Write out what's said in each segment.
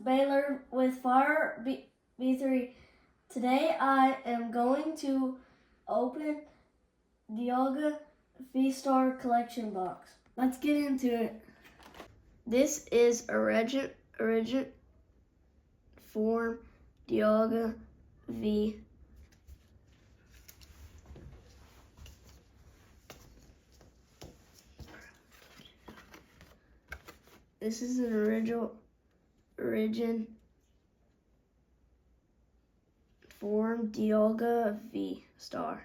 Baylor with Fire B3. Today I am going to open Dialga V-Star collection box. Let's get into it. This is Origin Form Dialga V. This is an Origin Form Dialga V-Star.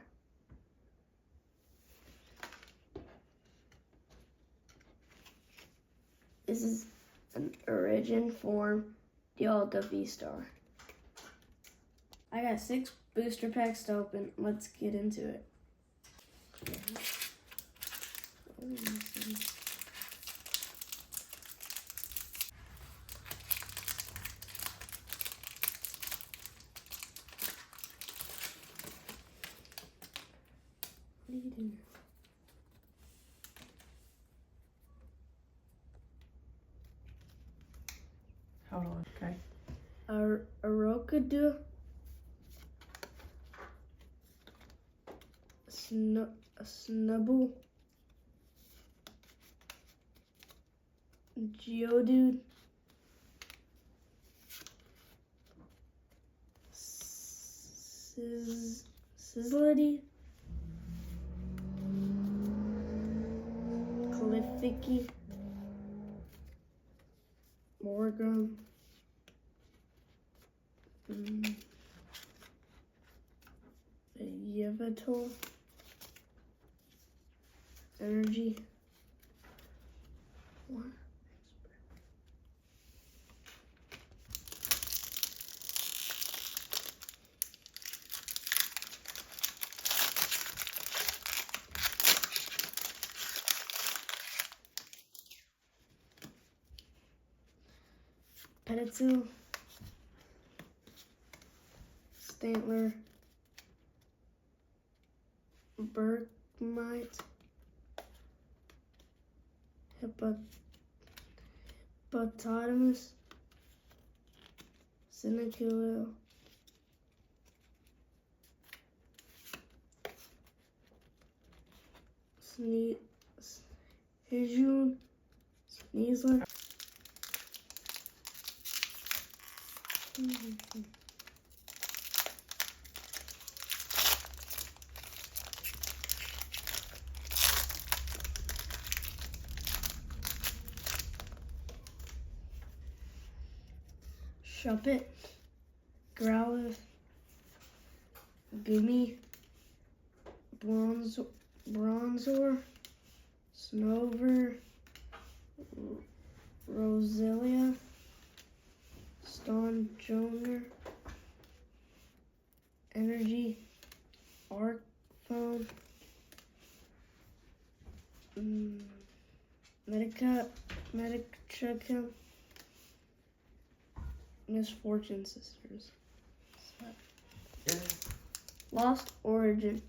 This is an Origin Form Dialga V-Star. I got 6 booster packs to open. Let's get into it. What are you doing? Hold on, okay. Arokadu, Snubble, Geodude, Sizzlity, Clifficky, Morgan, Yavator, Energy, what? Peditsu, Stantler, Bergmite, Hippopotamus, Cyniculil, Hijun, Sneasler, Shuppet, Growlithe, Goomy, Bronzor, Snover, Roselia, Stonjourner, Energy, Arc Phone, Medicatricum, Misfortune Sisters, Lost Origin,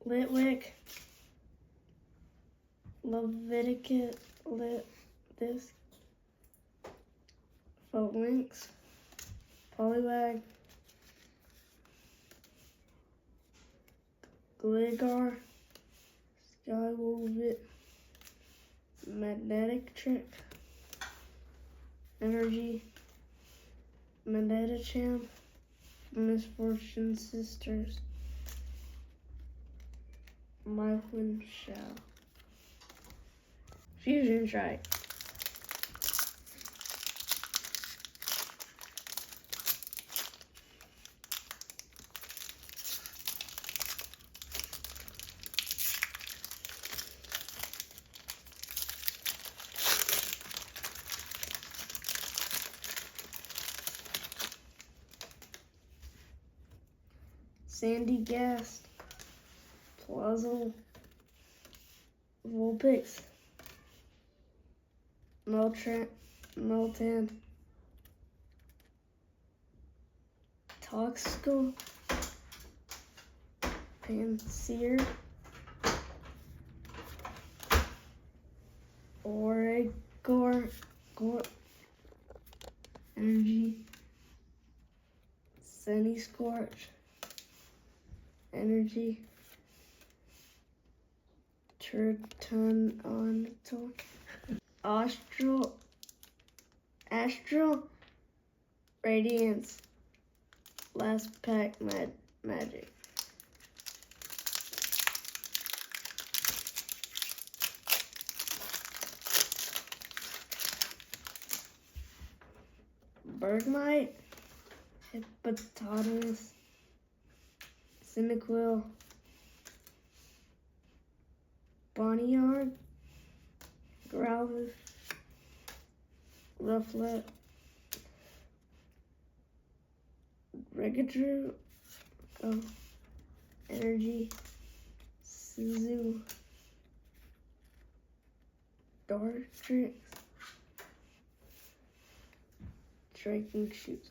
Litwick, Leviticus, this Phalanx, Poliwag, Gligar, Skywolvit, Magnetic Trick, Energy, Medetacham, Misfortune Sisters, Myland Shell, Fusion Strike, Sandy Gast, Plazzle, Vulpix, Meltan, Toxical, Pansear, Oregor, Energy, Sunny Scorch, Energy, Turtonator, Astral, Radiance, Last Pack Magic. Bergmite, Hippopotamus, Cyndaquil, Boneyard, Growlithe, Rufflet, Regadrew, Energy, Suzu, Dartrix, Striking Shoes.